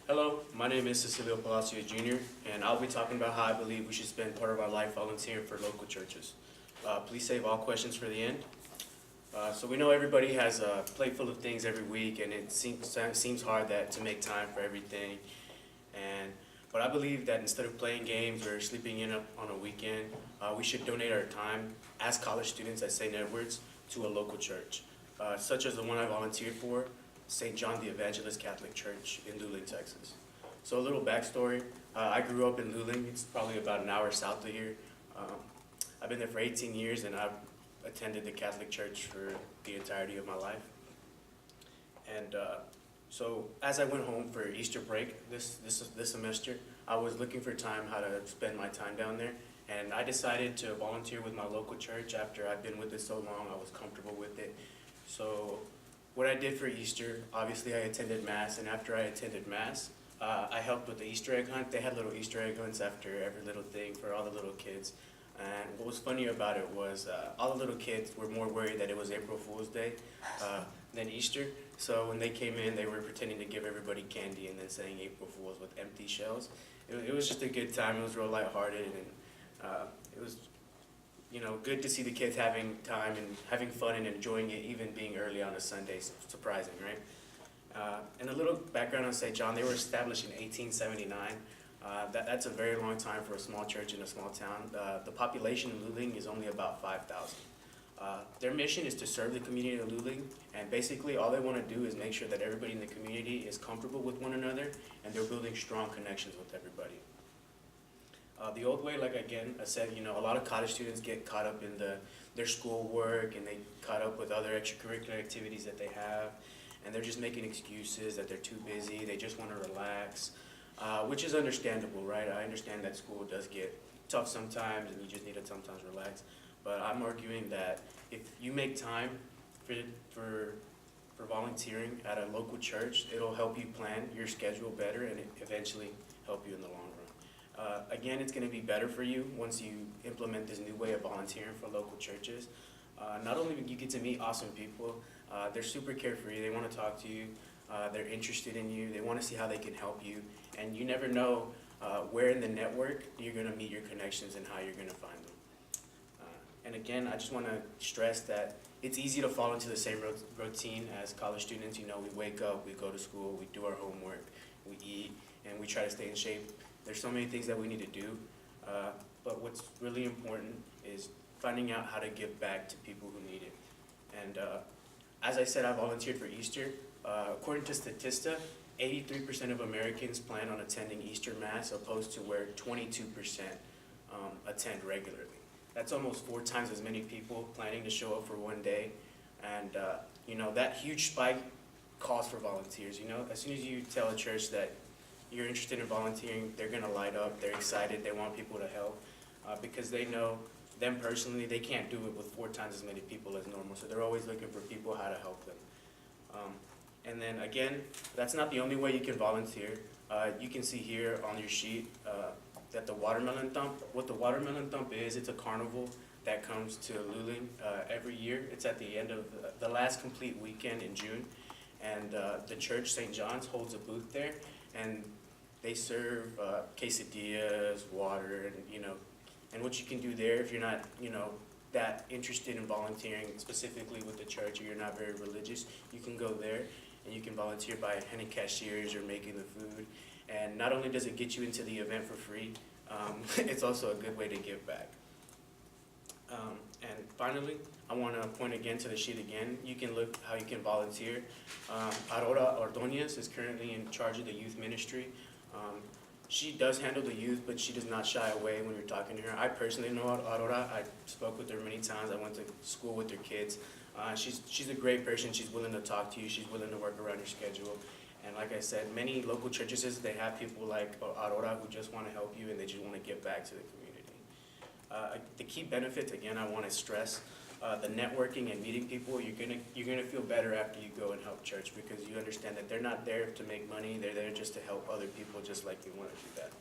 Hello, my name is Cecilio Jr., and I'll be talking about how I believe we should spend part of our life volunteering for local churches. Please save all questions for the end. So we know everybody has a plate full of things every week, and it seems hard to make time for everything. But I believe that instead of playing games or sleeping in on a weekend, we should donate our time as college students at St. Edward's to a local church, such as the one I volunteered for, St. John the Evangelist Catholic Church in Luling, Texas. So a little backstory, I grew up in Luling. It's probably about an hour south of here. I've been there for 18 years, and I've attended the Catholic Church for the entirety of my life. And so as I went home for Easter break this semester, I was looking for time how to spend my time down there, and I decided to volunteer with my local church after I've been with it so long. I was comfortable with it. So what I did for Easter, obviously I attended Mass, and after I attended Mass, I helped with the Easter egg hunt. They had little Easter egg hunts after every little thing for all the little kids. And what was funny about it was all the little kids were more worried that it was April Fool's Day than Easter. So when they came in, they were pretending to give everybody candy and then saying April Fools with empty shells. It was just a good time. It was real lighthearted, and it was, good to see the kids having time and having fun and enjoying it, even being early on a Sunday. Surprising, right? And a little background on St. John, they were established in 1879. That's a very long time for a small church in a small town. The population in Luling is only about 5,000. Their mission is to serve the community of Luling, and basically all they want to do is make sure that everybody in the community is comfortable with one another, and they're building strong connections with everybody. The old way, like again, I said, a lot of college students get caught up in their schoolwork, and they caught up with other extracurricular activities that they have, and they're just making excuses that they're too busy, they just want to relax, which is understandable, right? I understand that school does get tough sometimes, and you just need to sometimes relax. But I'm arguing that if you make time for volunteering at a local church, it'll help you plan your schedule better, and eventually help you in the long run. Again, it's going to be better for you once you implement this new way of volunteering for local churches. Not only do you get to meet awesome people, they're super carefree, they want to talk to you, they're interested in you, they want to see how they can help you, and you never know where in the network you're going to meet your connections and how you're going to find them. And again, I just want to stress that it's easy to fall into the same routine as college students. We wake up, we go to school, we do our homework, we eat, and we try to stay in shape. There's so many things that we need to do, but what's really important is finding out how to give back to people who need it. And as I said, I volunteered for Easter. According to Statista, 83% of Americans plan on attending Easter Mass, opposed to where 22% attend regularly. That's almost 4 times as many people planning to show up for one day. And, that huge spike calls for volunteers. As soon as you tell a church that you're interested in volunteering, they're going to light up, they're excited, they want people to help, because they know them personally, they can't do it with 4 times as many people as normal. So they're always looking for people how to help them. And then again, that's not the only way you can volunteer. You can see here on your sheet that the Watermelon Thump, what the Watermelon Thump is, it's a carnival that comes to Luling every year. It's at the end of the last complete weekend in June. And the church, St. John's, holds a booth there, and they serve quesadillas, water, and what you can do there if you're not, that interested in volunteering specifically with the church, or you're not very religious, you can go there and you can volunteer by handing cashiers or making the food. And not only does it get you into the event for free, it's also a good way to give back. And finally, I want to point again to the sheet again. You can look how you can volunteer. Aurora Ordonez is currently in charge of the youth ministry. She does handle the youth, but she does not shy away when you're talking to her. I personally know Aurora. I spoke with her many times. I went to school with her kids. She's a great person. She's willing to talk to you. She's willing to work around your schedule. And like I said, many local churches, they have people like Aurora who just want to help you, and they just want to give back to the community. The key benefits, again, I want to stress, the networking and meeting people. You're gonna feel better after you go and help church, because you understand that they're not there to make money. They're there just to help other people, just like you want to do that.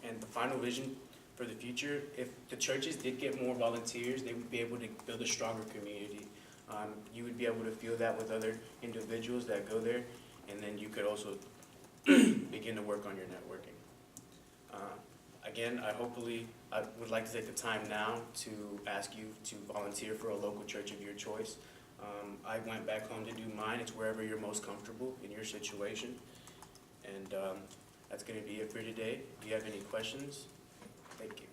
And the final vision for the future, if the churches did get more volunteers, they would be able to build a stronger community. You would be able to feel that with other individuals that go there, and then you could also begin to work on your networking. Again, I would like to take the time now to ask you to volunteer for a local church of your choice. I went back home to do mine. It's wherever you're most comfortable in your situation. And that's going to be it for today. Do you have any questions? Thank you.